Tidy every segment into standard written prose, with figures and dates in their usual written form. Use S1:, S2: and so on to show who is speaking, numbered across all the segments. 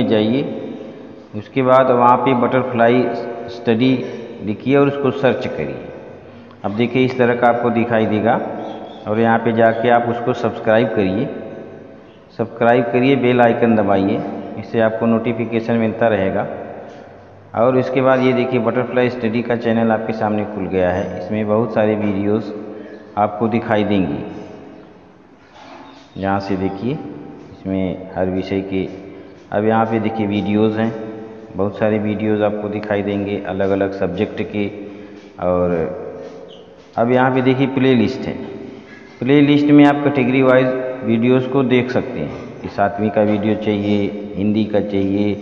S1: जाइए। उसके बाद वहाँ पे बटरफ्लाई स्टडी लिखिए और उसको सर्च करिए। अब देखिए इस तरह का आपको दिखाई देगा और यहाँ पे जाके आप उसको सब्सक्राइब करिए, बेल आइकन दबाइए, इससे आपको नोटिफिकेशन मिलता रहेगा। और इसके बाद ये देखिए बटरफ्लाई स्टडी का चैनल आपके सामने खुल गया है। इसमें बहुत सारे वीडियोस आपको दिखाई देंगी। यहाँ से देखिए इसमें हर विषय के, अब यहाँ पे देखिए वीडियोस हैं, बहुत सारे वीडियोस आपको दिखाई देंगे अलग अलग सब्जेक्ट के। और अब यहाँ पे देखिए प्ले लिस्ट है। प्ले लिस्ट में आप कैटेगरी वाइज वीडियोस को देख सकते हैं कि 7वीं का वीडियो चाहिए, हिंदी का चाहिए,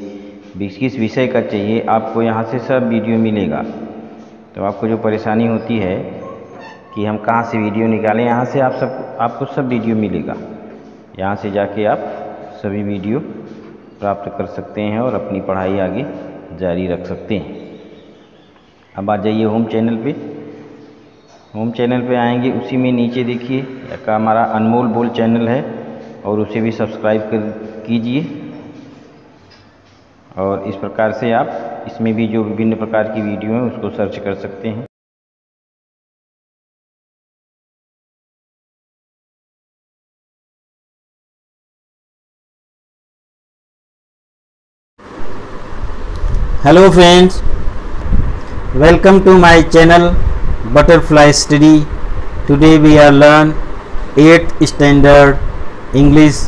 S1: किस विषय का चाहिए, आपको यहाँ से सब वीडियो मिलेगा। तो आपको जो परेशानी होती है कि हम कहाँ से वीडियो निकालें, यहाँ से आपको सब वीडियो मिलेगा। यहाँ से जाके आप सभी वीडियो प्राप्त कर सकते हैं और अपनी पढ़ाई आगे जारी रख सकते हैं। अब आ जाइए होम चैनल पे। होम चैनल पे आएंगे, उसी में नीचे देखिए का हमारा अनमोल बोल चैनल है और उसे भी सब्सक्राइब कीजिए। और इस प्रकार से आप इसमें भी जो विभिन्न प्रकार की वीडियो हैं उसको सर्च कर सकते हैं।
S2: Hello friends, welcome to my channel Butterfly Study. Today we are learn 8th standard English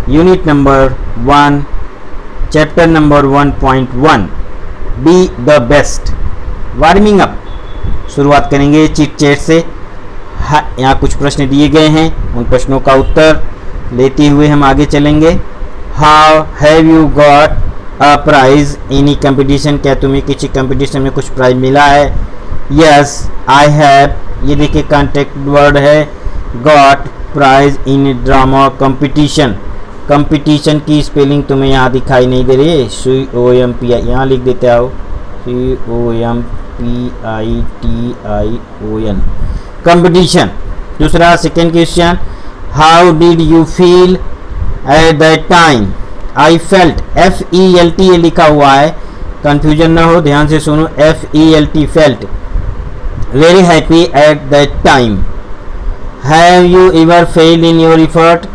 S2: unit number 1 chapter number 1.1 Be the best. Warming up शुरुआत करेंगे चिट चैट से। यहाँ कुछ प्रश्न दिए गए हैं, उन प्रश्नों का उत्तर लेते हुए हम आगे चलेंगे। How have you got a prize in competition? क्या तुम्हें किसी कंपटीशन में कुछ प्राइज मिला है? Yes, I have, ये देखिए कॉन्टेक्ट वर्ड है, got prize in drama competition। Competition की स्पेलिंग तुम्हें यहाँ दिखाई नहीं दे रही है, COMPI, यहाँ लिख देते हो COMPITION, कंपटीशन। दूसरा second question, how did you feel at that time? I felt, FELT ये लिखा हुआ है, कंफ्यूजन ना हो, ध्यान से सुनो, FELT felt, very happy at that time. Have you ever failed in your effort?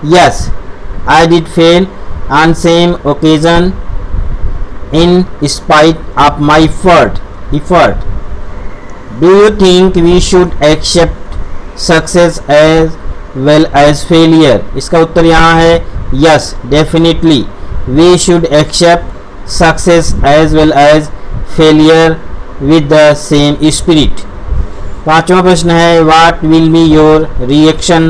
S2: Yes, I did fail on same occasion in spite of my effort. Do you think we should accept success as well as failure? इसका उत्तर यहाँ है yes, definitely we should accept success as well as failure with the same spirit। पांचवा प्रश्न है, what will be your reaction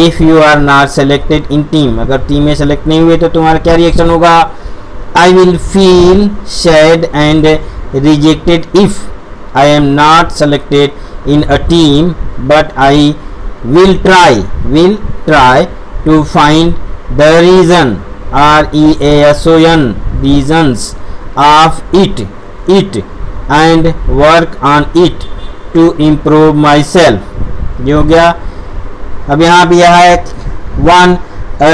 S2: if you are not selected in team? अगर team में select नहीं हुए तो तुम्हारा क्या रिएक्शन होगा? I will feel sad and rejected if I am not selected in a team, but I will try to find the reason, REASON, reasons of it and work on it to improve myself। ये हो गया। अब यहाँ भी यह है 1,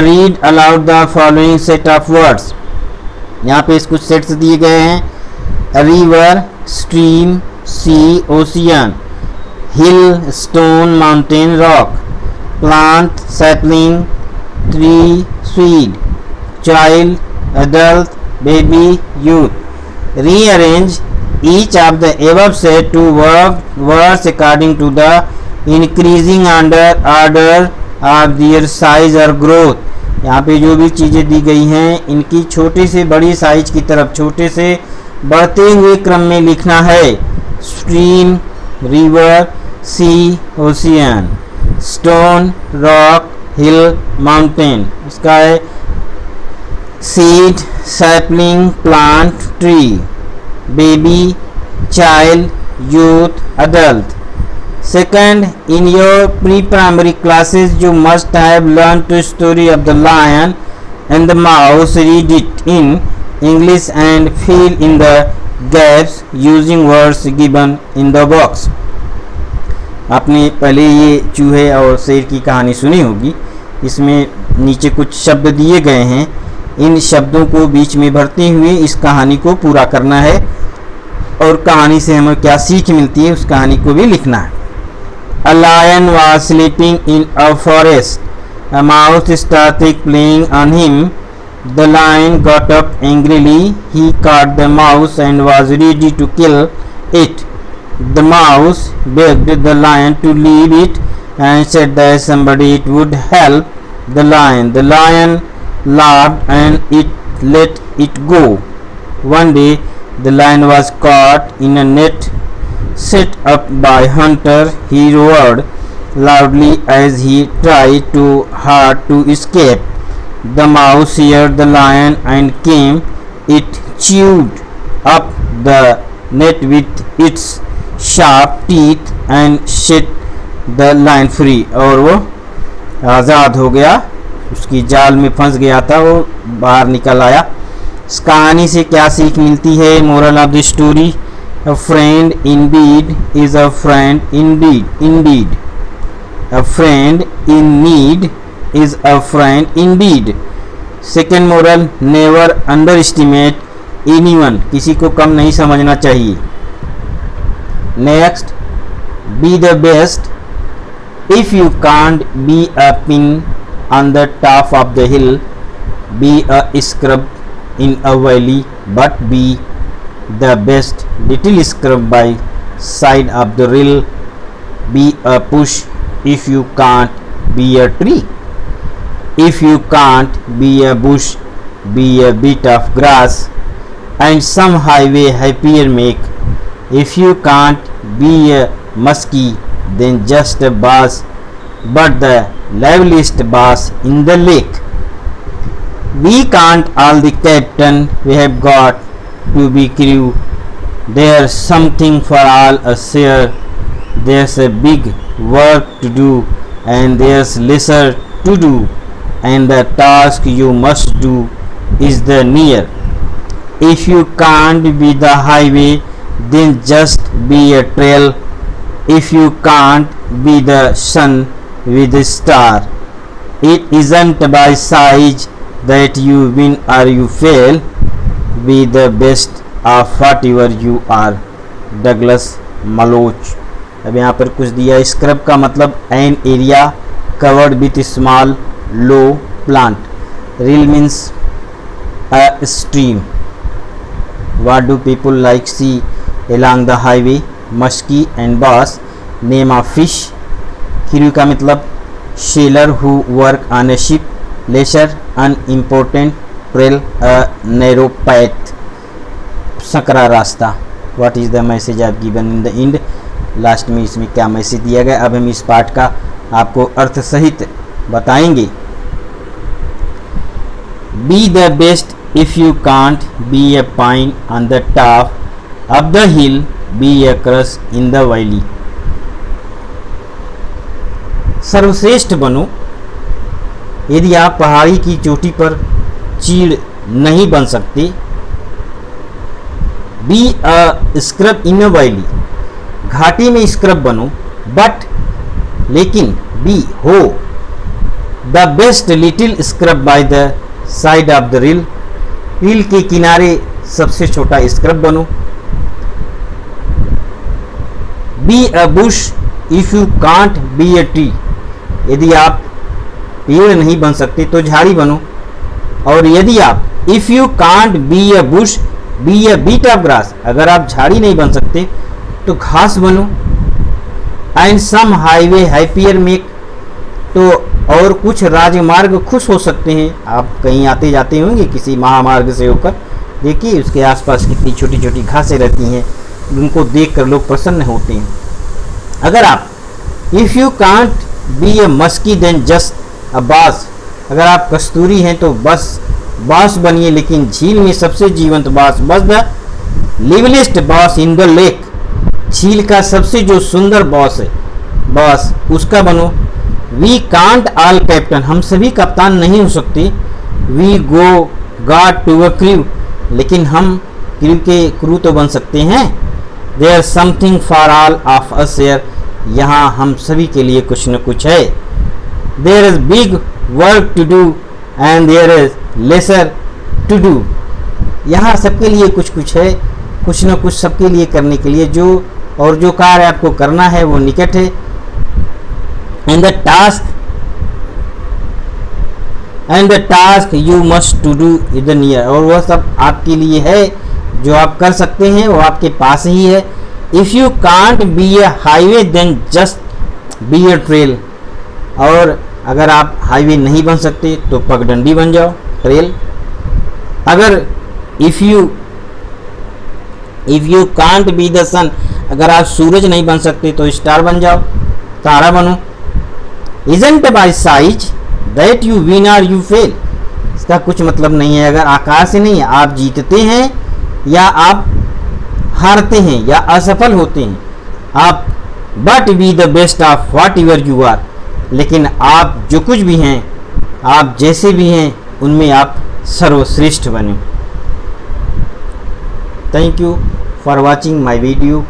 S2: read aloud the following set of words। यहाँ पे कुछ सेट्स दिए गए हैं, river, stream, sea, ocean, hill, stone, mountain, rock, plant, sapling, tree, seed, child, adult, baby, youth। Rearrange each of the above set to words according to the increasing order of their size or growth। यहाँ पे जो भी चीज़ें दी गई हैं इनकी छोटे से बड़ी साइज की तरफ छोटे से बढ़ते हुए क्रम में लिखना है। Stream, river, sea, ocean, stone, rock, hill, mountain. इसका है seed, sapling, plant, tree, baby, child, youth, adult. Second, in your pre primary classes you must have learnt the story of the lion and the mouse, read it in English and fill in the gaps using words given in the box. आपने पहले ये चूहे और शेर की कहानी सुनी होगी। इसमें नीचे कुछ शब्द दिए गए हैं, इन शब्दों को बीच में भरते हुए इस कहानी को पूरा करना है और कहानी से हमें क्या सीख मिलती है उस कहानी को भी लिखना है। A lion was sleeping in a forest. A mouse started playing on him. The lion got up angrily. He caught the mouse and was ready to kill it. The mouse begged the lion to leave it and said that somebody would help the lion. The lion laughed and it let it go. One day the lion was caught in a net set up by hunter. He roared loudly as he tried too hard to escape. The mouse heard the lion and came. It chewed up the net with its sharp teeth and set the lion free. और वो आज़ाद हो गया, उसकी जाल में फंस गया था, वो बाहर निकल आया। इस कहानी से क्या सीख मिलती है? Moral of the story, A friend indeed is a friend indeed. A friend in need is a friend indeed. Second moral, never underestimate anyone. किसी को कम नहीं समझना चाहिए। Next, be the best. If you can't be a pin on the top of the hill, be a scrub in a valley, but be the best little scrub by side of the rill. Be a bush if you can't be a tree. If you can't be a bush, be a bit of grass and some highway happier make. If you can't be a muskie, then just a bass, but the liveliest bass in the lake. We can't all the captain, we have got to be crew. There's something for all a share. There's a big work to do and there's lesser to do, and the task you must do is the near. If you can't be the highway, then just be a trail. If you can't be the sun with a star, it isn't by size that you win or you fail. Be the best of whatever you are. Douglas Malloch. अब यहाँ पर कुछ दिया। Scrub का मतलब an area covered with small low plant. Rill means a stream. What do people like see along the highway? Muskie and bass. Name of fish. Crew का मतलब sailor who work on a ship. Lesser, unimportant. Trail, a narrow path. Sakra रास्ता। What is the message I've given in the end? Last में इसमें क्या message दिया गया? अब हम इस पाठ का आपको अर्थ सहित बताएंगे। Be the best if you can't be a pine on the top of the hill, be a crus in the valley. सर्वश्रेष्ठ बनो यदि आप पहाड़ी की चोटी पर चीड़ नहीं बन सकते। Be a scrub in a valley, घाटी में स्क्रब बनो, बट लेकिन बी हो the best little scrub by the side of the rill, rill के किनारे सबसे छोटा स्क्रब बनो। Be a bush if you can't be a tree, यदि आप पेड़ नहीं बन सकते तो झाड़ी बनो। और यदि आप if you can't be a bush be a bit of grass, अगर आप झाड़ी नहीं बन सकते तो घास बनो। And some highway happier make, तो और कुछ राजमार्ग खुश हो सकते हैं। आप कहीं आते जाते होंगे किसी महामार्ग से होकर, देखिए उसके आसपास कितनी छोटी छोटी घासें रहती हैं, उनको देखकर लोग प्रसन्न होते हैं। अगर आप if you can't be a muskie then just a bass, अगर आप कस्तूरी हैं तो बस बास बनिए, लेकिन झील में सबसे जीवंत बास, बस द लिवलीस्ट बास इन द लेक, झील का सबसे जो सुंदर बास है बास उसका बनो। वी कांट ऑल कैप्टन, हम सभी कप्तान नहीं हो सकते। We go got to a crew, लेकिन हम क्रू तो बन सकते हैं। There something for all of us here, यहाँ हम सभी के लिए कुछ न कुछ है। There is big work to do and there is lesser to do, यहाँ सबके लिए कुछ कुछ है, कुछ ना कुछ सबके लिए करने के लिए, जो कार्य आपको करना है वो निकट है। And the task you must to do is the near, और वह सब आपके लिए है जो आप कर सकते हैं, वो आपके पास ही है। If you can't be a highway then just be a trail, और अगर आप हाईवे नहीं बन सकते तो पगडंडी बन जाओ, ट्रेल। अगर if you can't be the sun, अगर आप सूरज नहीं बन सकते तो स्टार बन जाओ, तारा बनो। Isn't bye size that you win और यू फेल, इसका कुछ मतलब नहीं है अगर आकार से नहीं है, आप जीतते हैं या आप हारते हैं या असफल होते हैं आप। But be the best of whatever you are, लेकिन आप जो कुछ भी हैं, आप जैसे भी हैं, उनमें आप सर्वश्रेष्ठ बने। Thank you for watching my video.